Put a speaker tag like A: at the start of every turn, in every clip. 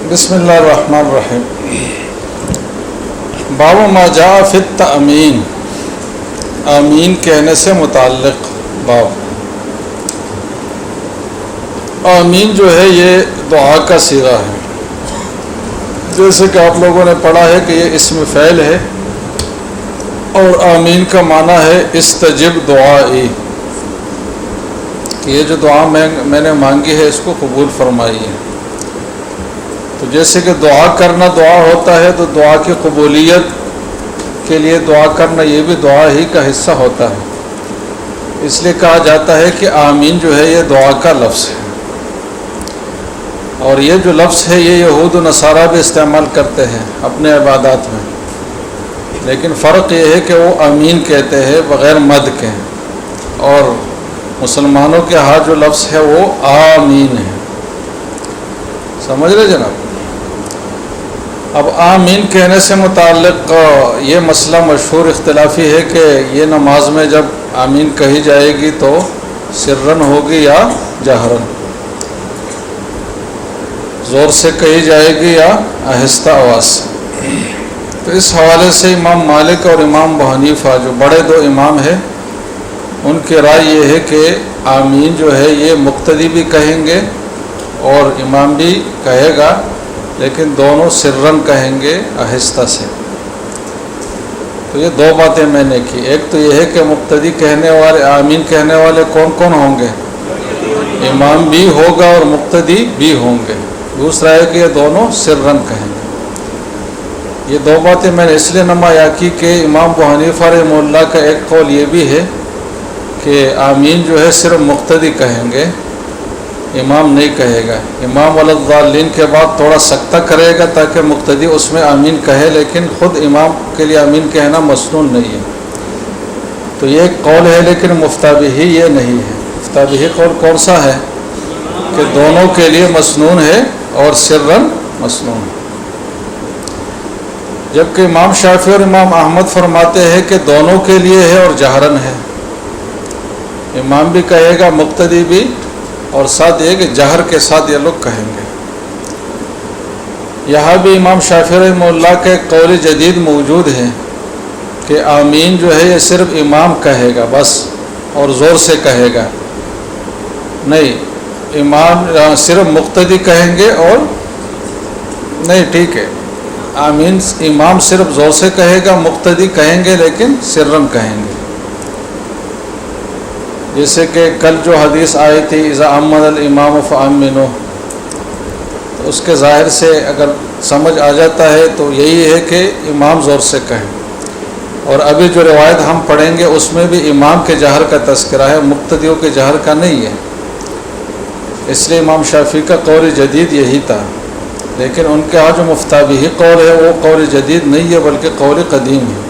A: بسم اللہ الرحمن الرحیم۔ باب ما جاء فی التأمین، آمین کہنے سے متعلق باب۔ آمین جو ہے یہ دعا کا صیغہ ہے، جیسے کہ آپ لوگوں نے پڑھا ہے کہ یہ اسم فعل ہے اور آمین کا معنی ہے استجب دعائی، کہ یہ جو دعا میں نے مانگی ہے اس کو قبول فرمائیے۔ تو جیسے کہ دعا کرنا دعا ہوتا ہے تو دعا کی قبولیت کے لیے دعا کرنا یہ بھی دعا ہی کا حصہ ہوتا ہے، اس لیے کہا جاتا ہے کہ آمین جو ہے یہ دعا کا لفظ ہے، اور یہ جو لفظ ہے یہ یہود و نصارہ بھی استعمال کرتے ہیں اپنے عبادات میں، لیکن فرق یہ ہے کہ وہ آمین کہتے ہیں بغیر مد کے، اور مسلمانوں کے ہاں جو لفظ ہے وہ آمین ہے۔ سمجھ رہے جناب؟ اب آمین کہنے سے متعلق یہ مسئلہ مشہور اختلافی ہے کہ یہ نماز میں جب آمین کہی جائے گی تو سرن ہوگی یا جہرن، زور سے کہی جائے گی یا آہستہ آواز سے۔ تو اس حوالے سے امام مالک اور امام ابو حنیفہ جو بڑے دو امام ہیں، ان کی رائے یہ ہے کہ آمین جو ہے یہ مقتدی بھی کہیں گے اور امام بھی کہے گا، لیکن دونوں سرن کہیں گے آہستہ سے۔ تو یہ دو باتیں میں نے کی، ایک تو یہ ہے کہ مقتدی کہنے والے آمین کہنے والے کون کون ہوں گے، امام بھی ہوگا اور مقتدی بھی ہوں گے، دوسرا ہے کہ یہ دونوں سرن کہیں گے۔ یہ دو باتیں میں نے اس لیے نمایاں کی کہ امام ابو حنیفہ رحمہ اللہ کا ایک قول یہ بھی ہے کہ آمین جو ہے صرف مقتدی کہیں گے، امام نہیں کہے گا۔ امام والضالین کے بعد تھوڑا سکتہ کرے گا تاکہ مقتدی اس میں آمین کہے، لیکن خود امام کے لیے آمین کہنا مسنون نہیں ہے۔ تو یہ ایک قول ہے، لیکن مفتابہی یہ نہیں ہے۔ مفتابہی قول کون سا ہے کہ دونوں کے لیے مسنون ہے اور سرن مسنون ہے، جبکہ امام شافعی اور امام احمد فرماتے ہیں کہ دونوں کے لیے ہے اور جہرن ہے، امام بھی کہے گا مقتدی بھی، اور ساتھ یہ کہ جہر کے ساتھ یہ لوگ کہیں گے۔ یہاں بھی امام شافعی رحمہ اللہ کے ایک قول جدید موجود ہے کہ آمین جو ہے یہ صرف امام کہے گا بس، اور زور سے کہے گا نہیں، امام صرف مقتدی کہیں گے اور نہیں، ٹھیک ہے، آمین امام صرف زور سے کہے گا، مقتدی کہیں گے لیکن سرن کہیں گے۔ جیسے کہ کل جو حدیث آئی تھی اذا امن الامام فامنوا، تو اس کے ظاہر سے اگر سمجھ آ جاتا ہے تو یہی ہے کہ امام زور سے کہیں، اور ابھی جو روایت ہم پڑھیں گے اس میں بھی امام کے جہر کا تذکرہ ہے، مقتدیوں کے جہر کا نہیں ہے، اس لیے امام شافعی کا قول جدید یہی تھا، لیکن ان کے ہاں جو مفتابہی قول ہے وہ قول جدید نہیں ہے بلکہ قول قدیم ہے۔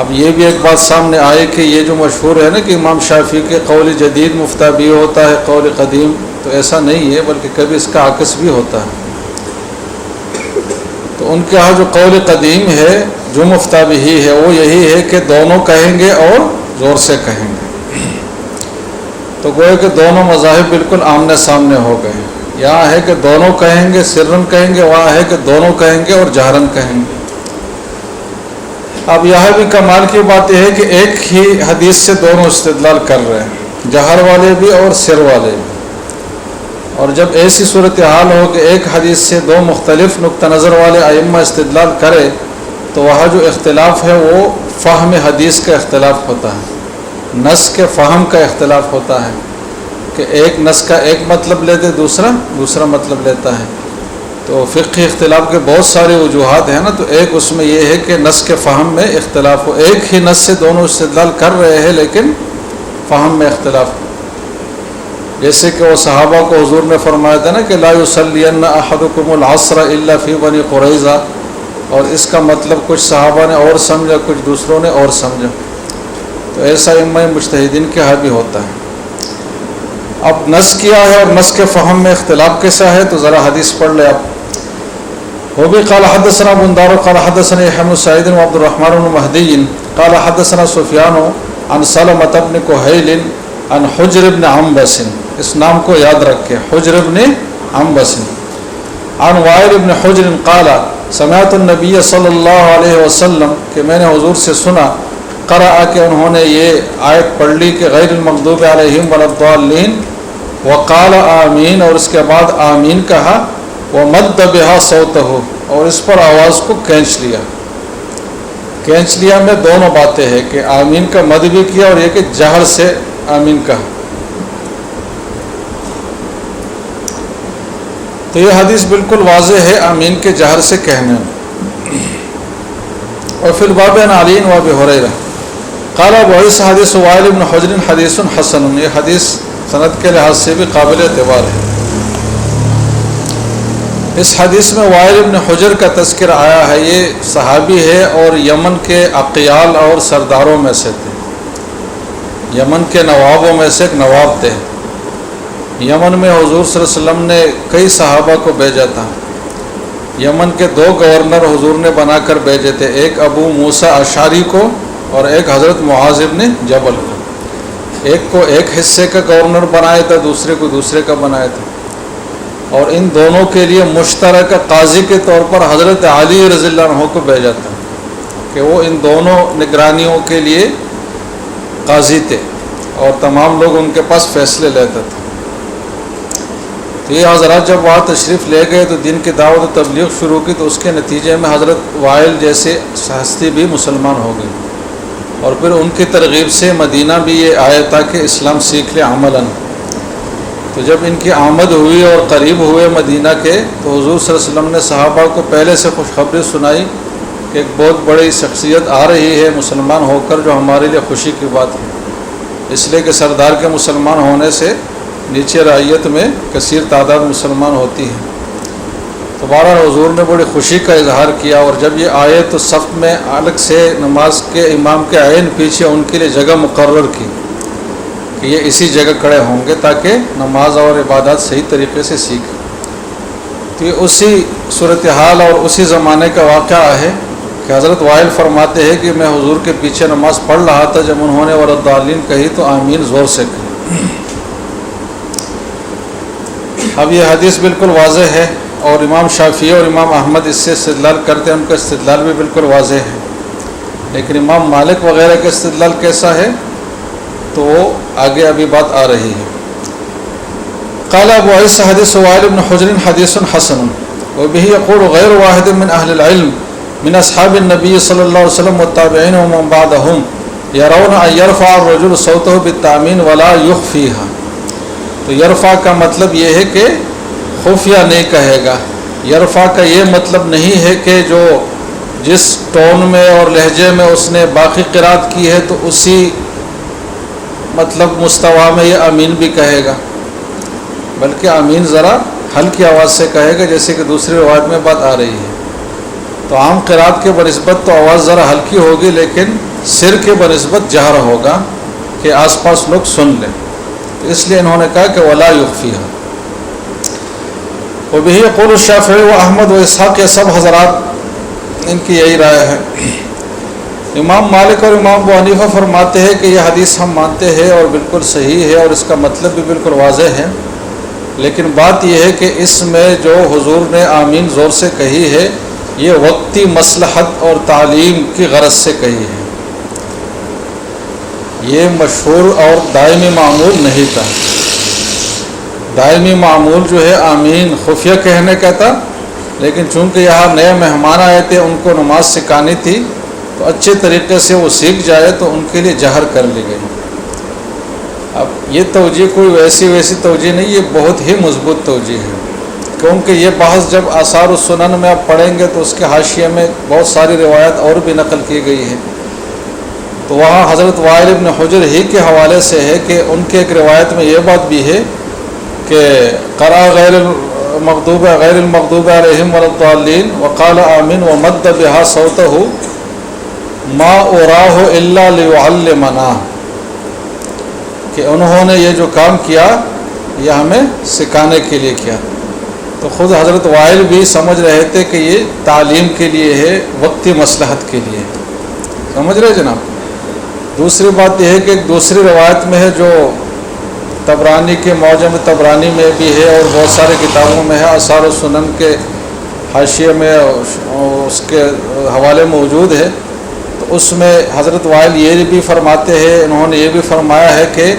A: اب یہ بھی ایک بات سامنے آئے کہ یہ جو مشہور ہے نا کہ امام شافعی کے قول جدید مفتابی ہوتا ہے قول قدیم، تو ایسا نہیں ہے، بلکہ کبھی اس کا عکس بھی ہوتا ہے۔ تو ان کے ہاں جو قول قدیم ہے جو مفتابی ہے وہ یہی ہے کہ دونوں کہیں گے اور زور سے کہیں گے۔ تو گویا کہ دونوں مذاہب بالکل آمنے سامنے ہو گئے، یہاں ہے کہ دونوں کہیں گے سرن کہیں گے، وہاں ہے کہ دونوں کہیں گے اور جہرن کہیں گے۔ اب یہاں بھی کمال کی بات یہ ہے کہ ایک ہی حدیث سے دونوں استدلال کر رہے ہیں، جہر والے بھی اور سر والے بھی، اور جب ایسی صورتحال ہو کہ ایک حدیث سے دو مختلف نقطہ نظر والے ائمہ استدلال کرے تو وہاں جو اختلاف ہے وہ فہم حدیث کا اختلاف ہوتا ہے، نص کے فہم کا اختلاف ہوتا ہے، کہ ایک نص کا ایک مطلب لیتے دوسرا مطلب لیتا ہے۔ تو فقہی اختلاف کے بہت سارے وجوہات ہیں نا، تو ایک اس میں یہ ہے کہ نص کے فہم میں اختلاف ہو، ایک ہی نص سے دونوں استدلال کر رہے ہیں لیکن فہم میں اختلاف ہو، جیسے کہ وہ صحابہ کو حضور نے فرمایا تھا نا کہ لا یصلین احدکم العصر الا فی بنی قریظہ، اور اس کا مطلب کچھ صحابہ نے اور سمجھا کچھ دوسروں نے اور سمجھا، تو ایسا ائمہ مجتہدین کے ہاں بھی ہوتا ہے۔ اب نص کیا ہے اور نص کے فہم میں اختلاف کیسا ہے، تو ذرا حدیث پڑھ لیں آپ۔ وہ بھی قال حدثنا بندار قال حدثنا يحيى بن سعيد وعبد الرحمن بن مهدي قال حدثنا سفيان عن سلمة بن كهيل عن حجر بن عنبس، اس نام کو یاد رکھیں، حجر بن عنبس، عن وائل بن حجر قال سمعت النبی صلی اللہ علیہ وسلم کہ میں نے حضور سے سنا قرأ کہ انہوں نے یہ آیت پڑھ لی کہ غیر المغضوب علیہم ولا الضالین وقال آمین اور اس کے بعد آمین کہا ومد بها صوتہ اور اس پر آواز کو کھینچ لیا. کھینچ لیا میں دونوں باتیں ہیں کہ آمین کا مد بھی کیا اور یہ کہ جہر سے آمین کہا. تو یہ حدیث بالکل واضح ہے آمین کے جہر سے کہنے میں. اور فی الباب عن علی و ابی ہریرہ قال ابو عیسی حدیث وائل بن حجر حدیث حسن. یہ حدیث سند کے لحاظ سے بھی قابل اعتبار ہے. اس حدیث میں وائل بن حجر کا تذکر آیا ہے. یہ صحابی ہے اور یمن کے اقیال اور سرداروں میں سے تھے. یمن کے نوابوں میں سے ایک نواب تھے. یمن میں حضور صلی اللہ علیہ وسلم نے کئی صحابہ کو بھیجا تھا. یمن کے 2 گورنر حضور نے بنا کر بھیجے تھے, ایک ابو موسیٰ اشعری کو اور ایک حضرت معاذ بن جبل کو. ایک کو ایک حصے کا گورنر بنایا تھا, دوسرے کو دوسرے کا بنایا تھا. اور ان دونوں کے لیے مشترکہ قاضی کے طور پر حضرت علی رضی اللہ عنہ کو بھیجا تھا کہ وہ ان دونوں نگرانیوں کے لیے قاضی تھے اور تمام لوگ ان کے پاس فیصلے لیتے تھے. تو یہ حضرات جب وہاں تشریف لے گئے تو دین کی دعوت و تبلیغ شروع کی, تو اس کے نتیجے میں حضرت وائل جیسے ہستی بھی مسلمان ہو گئی. اور پھر ان کی ترغیب سے مدینہ بھی یہ آیا تھا کہ اسلام سیکھ لے عملاً. تو جب ان کی آمد ہوئی اور قریب ہوئے مدینہ کے, تو حضور صلی اللہ علیہ وسلم نے صحابہ کو پہلے سے خوشخبری سنائی کہ ایک بہت بڑی شخصیت آ رہی ہے مسلمان ہو کر, جو ہمارے لیے خوشی کی بات ہے. اس لیے کہ سردار کے مسلمان ہونے سے نیچے رعیت میں کثیر تعداد مسلمان ہوتی ہے. تو بہرحال حضور نے بڑی خوشی کا اظہار کیا, اور جب یہ آئے تو صف میں الگ سے نماز کے امام کے عین پیچھے ان کے لیے جگہ مقرر کی کہ یہ اسی جگہ کھڑے ہوں گے تاکہ نماز اور عبادات صحیح طریقے سے سیکھیں. تو یہ اسی صورتحال اور اسی زمانے کا واقعہ ہے کہ حضرت وائل فرماتے ہیں کہ میں حضور کے پیچھے نماز پڑھ رہا تھا, جب انہوں نے وللضالین کہی تو آمین زور سے کہی. اب یہ حدیث بالکل واضح ہے اور امام شافعی اور امام احمد اس سے استدلال کرتے ہیں, ان کا استدلال بھی بالکل واضح ہے. لیکن امام مالک وغیرہ کا استدلال کیسا ہے تو وہ آگے ابھی بات آ رہی ہے. قال ابو عیسی حدیث وائل بن حجر حدیث حسن وبه يقول غیر واحد من اہل العلم من اصحاب النبی صلی اللہ علیہ وسلم والتابعین ومن بعدهم يرون ان يرفع الرجل صوته بالتامین ولا يخفيها. تو یرفع کا مطلب یہ ہے کہ خفیہ نہیں کہے گا. یرفع کا یہ مطلب نہیں ہے کہ جو جس ٹون میں اور لہجے میں اس نے باقی قرات کی ہے تو اسی مطلب مستوی میں یہ آمین بھی کہے گا, بلکہ آمین ذرا ہلکی آواز سے کہے گا, جیسے کہ دوسری روایت میں بات آ رہی ہے. تو عام قرات کے بنسبت تو آواز ذرا ہلکی ہوگی, لیکن سر کے بنسبت جہر ہوگا کہ آس پاس لوگ سن لیں. تو اس لیے انہوں نے کہا کہ ولا یخفیہا. وبہ یقول الشافعی و احمد و اسحاق, یہ سب حضرات ان کی یہی رائے ہے. امام مالک اور امام ابو حنیفہ فرماتے ہیں کہ یہ حدیث ہم مانتے ہیں اور بالکل صحیح ہے اور اس کا مطلب بھی بالکل واضح ہے, لیکن بات یہ ہے کہ اس میں جو حضور نے آمین زور سے کہی ہے یہ وقتی مصلحت اور تعلیم کی غرض سے کہی ہے. یہ مشہور اور دائمی معمول نہیں تھا. دائمی معمول جو ہے آمین خفیہ کہنے کا تھا, لیکن چونکہ یہاں نئے مہمان آئے تھے, ان کو نماز سکھانی تھی, تو اچھے طریقے سے وہ سیکھ جائے تو ان کے لیے جہر کر لی گئی. اب یہ توجیہ کوئی ویسی توجیہ نہیں, یہ بہت ہی مضبوط توجیہ ہے, کیونکہ یہ بحث جب آثار السنن میں آپ پڑھیں گے تو اس کے حاشیے میں بہت ساری روایت اور بھی نقل کی گئی ہے. تو وہاں حضرت وائل بن حجر ہی کے حوالے سے ہے کہ ان کے ایک روایت میں یہ بات بھی ہے کہ قرأ غیر المغضوب علیہم ولا الضالین وقال آمین ومد بها صوته ما اراہ الا لیعلمنا, کہ انہوں نے یہ جو کام کیا یہ ہمیں سکھانے کے لیے کیا. تو خود حضرت وائل بھی سمجھ رہے تھے کہ یہ تعلیم کے لیے ہے, وقتی مصلحت کے لیے. سمجھ رہے جناب. دوسری بات یہ ہے کہ ایک دوسری روایت میں ہے جو طبرانی کے معجم طبرانی میں بھی ہے اور بہت سارے کتابوں میں ہے، آثار و سنن کے حاشیے میں اس کے حوالے موجود ہے۔ تو اس میں حضرت وائل یہ بھی فرماتے ہیں، انہوں نے یہ بھی فرمایا ہے کہ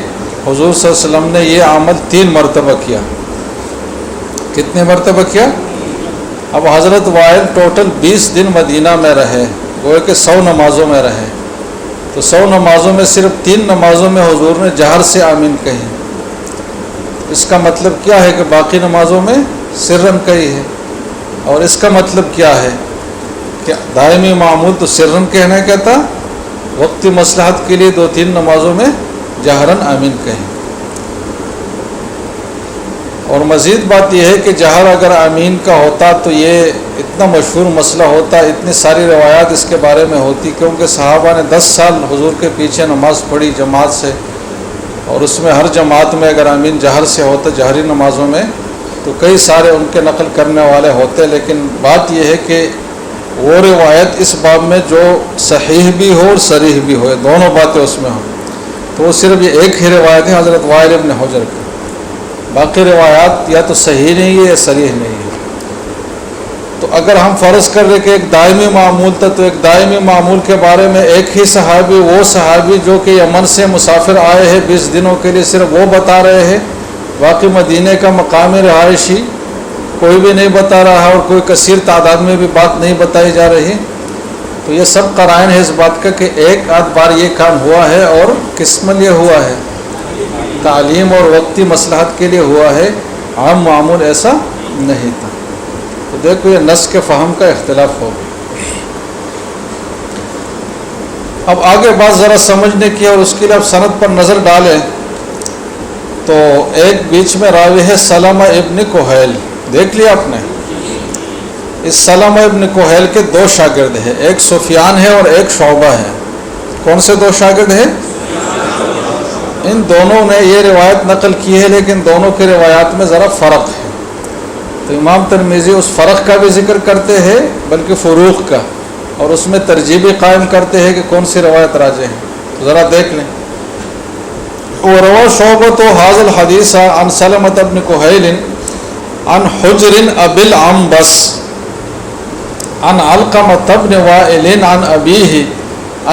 A: حضور صلی اللہ علیہ وسلم نے یہ عمل 3 مرتبہ کیا۔ کتنے مرتبہ کیا؟ اب حضرت وائل ٹوٹل 20 دن مدینہ میں رہے، گویا کہ 100 نمازوں میں رہے، تو 100 نمازوں میں صرف 3 نمازوں میں حضور نے جہر سے آمین کہی۔ اس کا مطلب کیا ہے کہ باقی نمازوں میں سرن کہی ہے، اور اس کا مطلب کیا ہے کہ دائمی معمول تو سرن کہنا کہتا، وقتی مصلحت کے لیے 2-3 نمازوں میں جہرن آمین کہیں۔ اور مزید بات یہ ہے کہ جہر اگر آمین کا ہوتا تو یہ اتنا مشہور مسئلہ ہوتا، اتنی ساری روایات اس کے بارے میں ہوتی، کیونکہ صحابہ نے 10 سال حضور کے پیچھے نماز پڑھی جماعت سے، اور اس میں ہر جماعت میں اگر آمین جہر سے ہوتا جہری نمازوں میں تو کئی سارے ان کے نقل کرنے والے ہوتے۔ لیکن بات یہ ہے کہ وہ روایت اس باب میں جو صحیح بھی ہو اور صریح بھی ہو، دونوں باتیں اس میں ہوں، تو وہ صرف یہ ایک ہی روایت ہے حضرت وائل ابن حجر کی، باقی روایات یا تو صحیح نہیں ہے یا صریح نہیں ہے۔ تو اگر ہم فرض کر رہے کہ ایک دائمی معمول تھا، تو ایک دائمی معمول کے بارے میں ایک ہی صحابی، وہ صحابی جو کہ یمن سے مسافر آئے ہیں 20 دنوں کے لیے، صرف وہ بتا رہے ہیں، باقی مدینہ کا مقامی رہائشی کوئی بھی نہیں بتا رہا، اور کوئی کثیر تعداد میں بھی بات نہیں بتائی جا رہی، تو یہ سب قرائن ہے اس بات کا کہ ایک آدھ بار یہ کام ہوا ہے، اور کس میں یہ ہوا ہے؟ تعلیم اور وقتی مصلحت کے لیے ہوا ہے، عام معمول ایسا نہیں تھا۔ تو دیکھو یہ نص کے فہم کا اختلاف ہو۔ اب آگے بات ذرا سمجھنے کی، اور اس کے لیے اب سند پر نظر ڈالیں تو ایک بیچ میں راوی ہے سلمہ ابن کہیل، دیکھ لیا آپ نے؟ اس سلمہ ابن کہیل کے 2 شاگرد ہیں، ایک سفیان ہے اور ایک شعبہ ہے۔ کون سے 2 شاگرد ہیں؟ ان دونوں نے یہ روایت نقل کی ہے، لیکن دونوں کی روایات میں ذرا فرق ہے، تو امام ترمذی اس فرق کا بھی ذکر کرتے ہیں بلکہ فروق کا، اور اس میں ترجیح بھی قائم کرتے ہیں کہ کون سی روایت راجح ہے، تو ذرا دیکھ لیں۔ وروى شعبة هذا الحديث عن سلمة بن كهيل عن حجر أبي العنبس عن علقمة بن وائل عن أبيه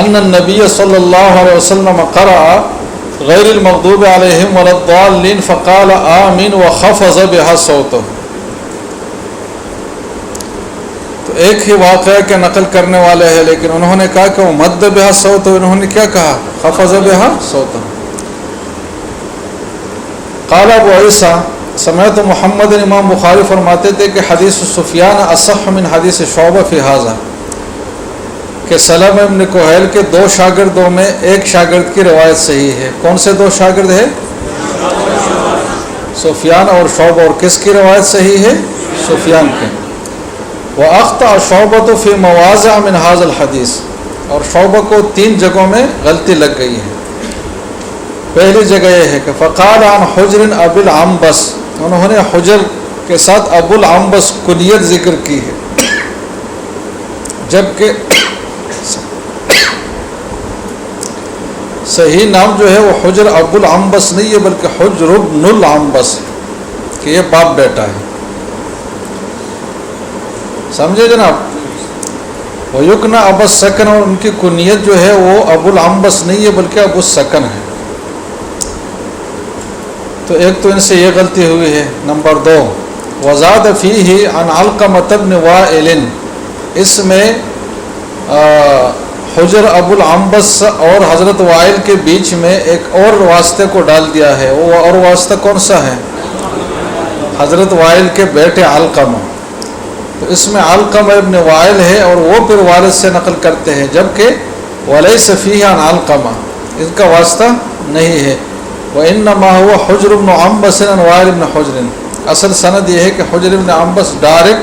A: أن النبي صلى الله عليه وسلم قرأ غير المغضوب عليهم ولا الضالين فقال آمين وخفض بها صوته۔ تو ایک ہی واقعہ کے نقل کرنے والے ہیں، لیکن انہوں نے کہا کہ وہ مد بها صوته، انہوں نے کیا کہا؟ خفض بها صوته۔ قال ابو عیسیٰ سمعت محمد، امام بخاری فرماتے تھے کہ حدیث سفیان اصح من حدیث شعبہ فی ھذا، کہ سلمہ ابن کہیل کے 2 شاگردوں میں ایک شاگرد کی روایت صحیح ہے۔ کون سے 2 شاگرد ہیں؟ سفیان اور شعبہ، اور کس کی روایت صحیح ہے؟ سفیان کی۔ وَأَخْطَأَ شُعْبَةُ فِي مَوَاضِعَ مِنْ هَذَا الْحَدِيثِ، اور شعبہ کو 3 جگہوں میں غلطی لگ گئی ہے۔ پہلی جگہ یہ ہے کہ فقال عن حجر ابی العنبس، انہوں نے حجر کے ساتھ ابو العنبس کنیت ذکر کی ہے، جبکہ صحیح نام جو ہے وہ حجر ابو العنبس نہیں ہے بلکہ حجر بن العنبس ہے، کہ یہ باپ بیٹا ہے، سمجھے جناب؟ ویکنا ابو السکن، اور ان کی کنیت جو ہے وہ ابو العنبس نہیں ہے بلکہ ابو السکن ہے۔ تو ایک تو ان سے یہ غلطی ہوئی ہے۔ نمبر 2 وزاد فیہ عن علقمة بن وائل، اس میں حجر ابو العنبس اور حضرت وائل کے بیچ میں ایک اور واسطے کو ڈال دیا ہے، وہ اور واسطہ کون سا ہے؟ حضرت وائل کے بیٹے علقمہ، تو اس میں علقمہ ابن وائل ہے، اور وہ پھر والد سے نقل کرتے ہیں، جبکہ ولیس فیہ عن علقمہ، ان کا واسطہ نہیں ہے۔ وَإِنَّمَا هُوَ حُجْرُ بْنُ عَنبَسٍ عَنْ وَائِلِ بْنِ حُجْرٍ، اصل سند یہ ہے کہ حجر بن عنبس ڈائریکٹ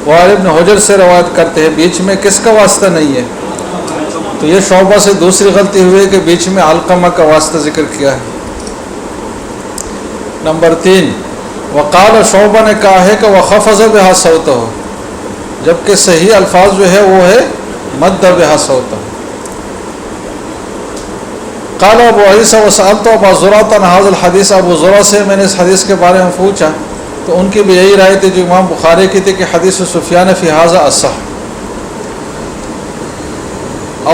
A: وائل بن حجر سے روایت کرتے ہیں، بیچ میں کس کا واسطہ نہیں ہے؟ تو یہ شعبہ سے دوسری غلطی ہوئی کہ بیچ میں علقمہ کا واسطہ ذکر کیا ہے۔ نمبر 3 وقال، شعبہ نے کہا ہے کہ وَخَفَضَ بِهَا صَوْتَهُ، جبکہ صحیح الفاظ جو ہے وہ ہے مد بِهَا صَوْتَهُ۔ قال ابو عیسیٰ وسألت ابا زرعۃ عن هذا الحدیث، ابو زرع سے میں نے اس حدیث کے بارے میں پوچھا تو ان کی بھی یہی رائے تھی جو امام بخاری کی تھی کہ حدیث سفیان فی هذا اصح،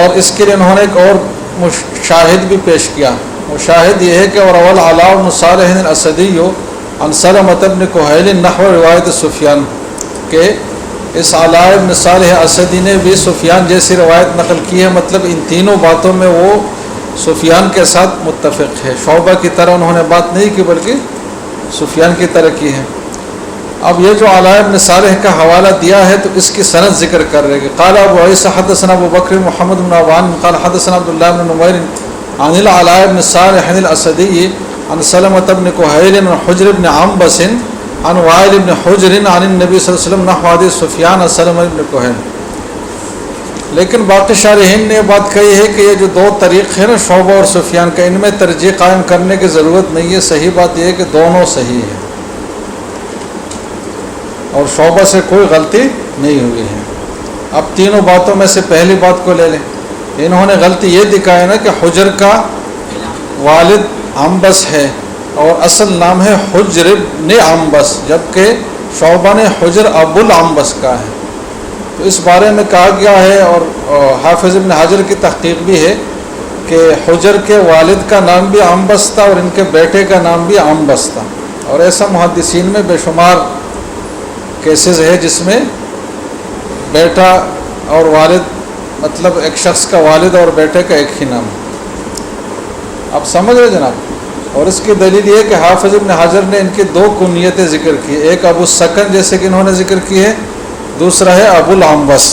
A: اور اس کے لیے انہوں نے ایک اور شاہد بھی پیش کیا. وہ شاہد یہ ہے کہ اور اول علاء بن صالح الاسدی عن سلمۃ بن کہیل نحو روایت سفیان، کہ اس علاء بن صالح اسدی نے بھی سفیان جیسی روایت نقل کی ہے، مطلب ان تینوں باتوں میں وہ سفیان کے ساتھ متفق ہے. شعبہ کی طرح انہوں نے بات نہیں کی بلکہ سفیان کی طرح کی ہے. اب یہ جو علاء بن صالح کا حوالہ دیا ہے تو اس کی سند ذکر کر رہے کہ قال ابو عیسیٰ حدثنا ابو بکر محمد بن عوان قال حدثنا عبد الله بن نمیر عن العلاء بن صالح الاسدی عن سلمۃ بن کہیل عن حجر بن عنبس عن وائل بن حجر عن النبی صلی اللہ علیہ وسلم نحو حدیث سفیان سلمۃ بن کہیل. لیکن باقی شارحین نے یہ بات کہی ہے کہ یہ جو دو طریق ہیں نا شعبہ اور سفیان کا، ان میں ترجیح قائم کرنے کی ضرورت نہیں ہے. صحیح بات یہ ہے کہ دونوں صحیح ہیں اور شعبہ سے کوئی غلطی نہیں ہوئی ہے. اب تینوں باتوں میں سے پہلی بات کو لے لیں. انہوں نے غلطی یہ دکھایا نا کہ حجر کا والد عنبس ہے اور اصل نام ہے حجر بن عنبس، جبکہ شعبہ نے حجر ابو العنبس کا ہے. تو اس بارے میں کہا گیا ہے اور حافظ ابن حجر کی تحقیق بھی ہے کہ حجر کے والد کا نام بھی عنبس تھا اور ان کے بیٹے کا نام بھی عنبس تھا. اور ایسا محدثین میں بے شمار کیسز ہے جس میں بیٹا اور والد، مطلب ایک شخص کا والد اور بیٹے کا ایک ہی نام. آپ سمجھ رہے جناب. اور اس کی دلیل یہ کہ حافظ ابن حجر نے ان کی دو کنیتیں ذکر کی، ایک ابو السکن جیسے کہ انہوں نے ذکر کی ہے، دوسرا ہے ابو العنبس.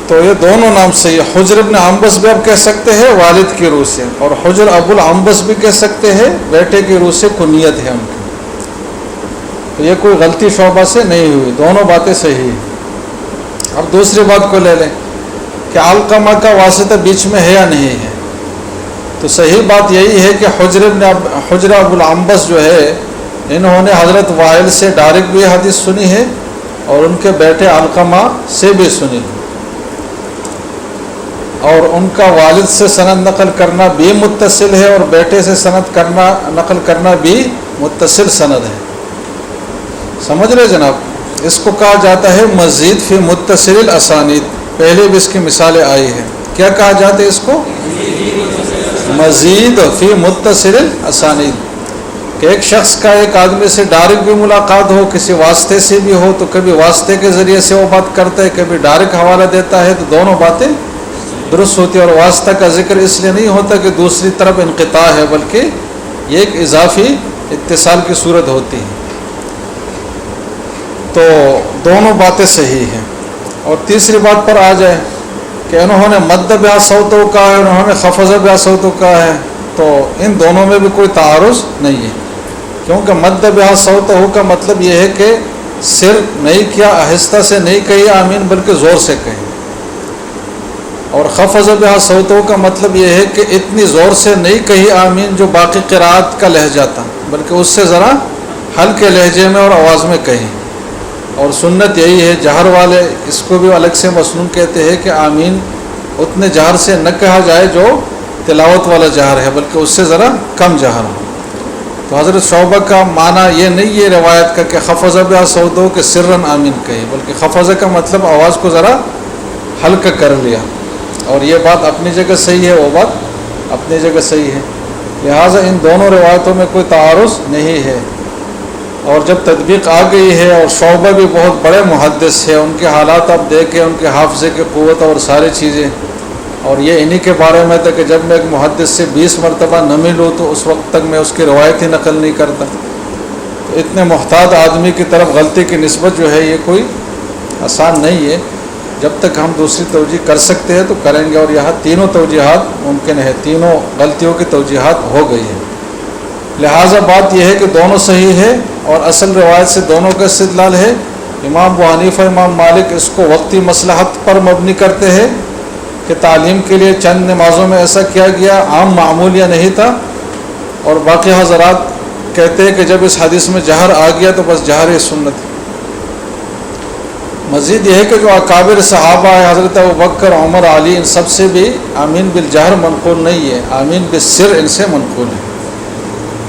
A: تو یہ دونوں نام سے یہ حجر ابن عنبس بھی آپ کہہ سکتے ہیں والد کی روح سے، اور حجر ابو العنبس بھی کہہ سکتے ہیں بیٹے کی روح سے کنیت ہے ان کی. تو یہ کوئی غلطی شعبہ سے نہیں ہوئی، دونوں باتیں صحیح ہیں. اب دوسری بات کو لے لیں کہ علقمہ کا واسطہ بیچ میں ہے یا نہیں ہے. تو صحیح بات یہی ہے کہ حجر ابو العنبس جو ہے انہوں نے حضرت وائل سے ڈائریکٹ بھی حدیث سنی ہے اور ان کے بیٹے علقمہ سے بھی سنی ہے، اور ان کا والد سے سند نقل کرنا بھی متصل ہے اور بیٹے سے سند نقل کرنا بھی متصل سند ہے. سمجھ رہے جناب. اس کو کہا جاتا ہے مزید فی متصل الاسانید. پہلے بھی اس کی مثالیں آئی ہیں. کیا کہا جاتا ہے اس کو؟ مزید فی متصل الاسانید. کہ ایک شخص کا ایک آدمی سے ڈائریکٹ بھی ملاقات ہو، کسی واسطے سے بھی ہو، تو کبھی واسطے کے ذریعے سے وہ بات کرتا ہے، کبھی ڈائریکٹ حوالہ دیتا ہے، تو دونوں باتیں درست ہوتی ہے. اور واسطہ کا ذکر اس لیے نہیں ہوتا کہ دوسری طرف انقطاع ہے، بلکہ یہ ایک اضافی اتصال کی صورت ہوتی ہے. تو دونوں باتیں صحیح ہیں. اور تیسری بات پر آ جائے کہ انہوں نے مد بیا صوتوں کا ہے، انہوں نے خفض بیا صوتوں کا ہے، تو ان دونوں میں بھی کوئی تعارض نہیں ہے. کیونکہ مد بیا صوتوں کا مطلب یہ ہے کہ سر نہیں کیا، آہستہ سے نہیں کہی آمین بلکہ زور سے کہیں. اور خفض بیا صوتوں کا مطلب یہ ہے کہ اتنی زور سے نہیں کہی آمین جو باقی قرات کا لہجہ تھا، بلکہ اس سے ذرا ہلکے لہجے میں اور آواز میں کہیں. اور سنت یہی ہے، جہر والے اس کو بھی الگ سے مسنون کہتے ہیں کہ آمین اتنے جہر سے نہ کہا جائے جو تلاوت والا جہر ہے، بلکہ اس سے ذرا کم جہر ہو. تو حضرت شعبہ کا معنی یہ نہیں ہے روایت کا کہ خفض بیا صوتو کہ سرن آمین کہے، بلکہ خفض کا مطلب آواز کو ذرا ہلکا کر لیا. اور یہ بات اپنی جگہ صحیح ہے، وہ بات اپنی جگہ صحیح ہے. لہٰذا ان دونوں روایتوں میں کوئی تعارض نہیں ہے. اور جب تطبیق آ گئی ہے اور شعبہ بھی بہت بڑے محدث ہے، ان کے حالات آپ دیکھیں، ان کے حافظے کی قوت اور ساری چیزیں، اور یہ انہی کے بارے میں تھا کہ جب میں ایک محدث سے 20 مرتبہ نہ ملوں تو اس وقت تک میں اس کی روایت ہی نقل نہیں کرتا. تو اتنے محتاط آدمی کی طرف غلطی کی نسبت جو ہے یہ کوئی آسان نہیں ہے. جب تک ہم دوسری توجیہ کر سکتے ہیں تو کریں گے. اور یہاں تینوں توجیحات ممکن ہے، تینوں غلطیوں کی توجیحات ہو گئی ہے. لہٰذا بات یہ ہے کہ دونوں صحیح ہے اور اصل روایت سے دونوں کا استدلال ہے. امام ابو حنیفہ، امام مالک اس کو وقتی مصلحت پر مبنی کرتے ہیں کہ تعلیم کے لیے چند نمازوں میں ایسا کیا گیا، عام معمولیہ نہیں تھا. اور باقی حضرات کہتے ہیں کہ جب اس حدیث میں جہر آ گیا تو بس جہر ہی سنت ہے. مزید یہ ہے کہ جو اکابر صحابہ ہیں حضرت ابوبکر عمر علی ان سب سے بھی آمین بالجہر منقول نہیں ہے، آمین بالسر ان سے منقول ہے۔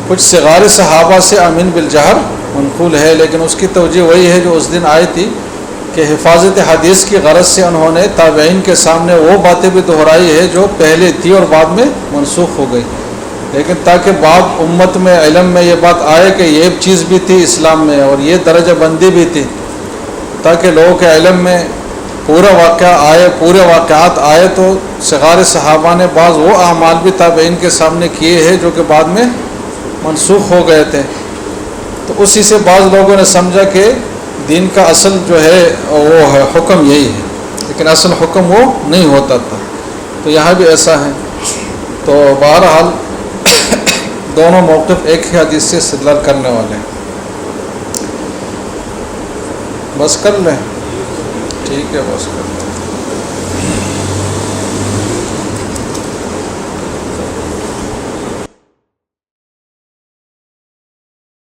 A: کچھ صغار صحابہ سے آمین بالجہر منقول ہے، لیکن اس کی توجہ وہی ہے جو اس دن آئی تھی کہ حفاظت حدیث کی غرض سے انہوں نے تابعین کے سامنے وہ باتیں بھی دہرائی ہے جو پہلے تھی اور بعد میں منسوخ ہو گئی، لیکن تاکہ بعد امت میں علم میں یہ بات آئے کہ یہ چیز بھی تھی اسلام میں اور یہ درجہ بندی بھی تھی، تاکہ لوگوں کے علم میں پورا واقعہ آئے، پورے واقعات آئے، تو صغار صحابہ نے بعض وہ اعمال بھی تابعین کے سامنے کیے ہیں جو کہ بعد میں منسوخ ہو گئے تھے۔ تو اسی سے بعض لوگوں نے سمجھا کہ دین کا اصل جو ہے وہ ہے حکم یہی ہے، لیکن اصل حکم وہ نہیں ہوتا تھا۔ تو یہاں بھی ایسا ہے۔ تو بہرحال دونوں موقف ایک ہی حدیث سے استدلال کرنے والے ہیں۔ بس کر لیں، ٹھیک ہے، بس کر لیں۔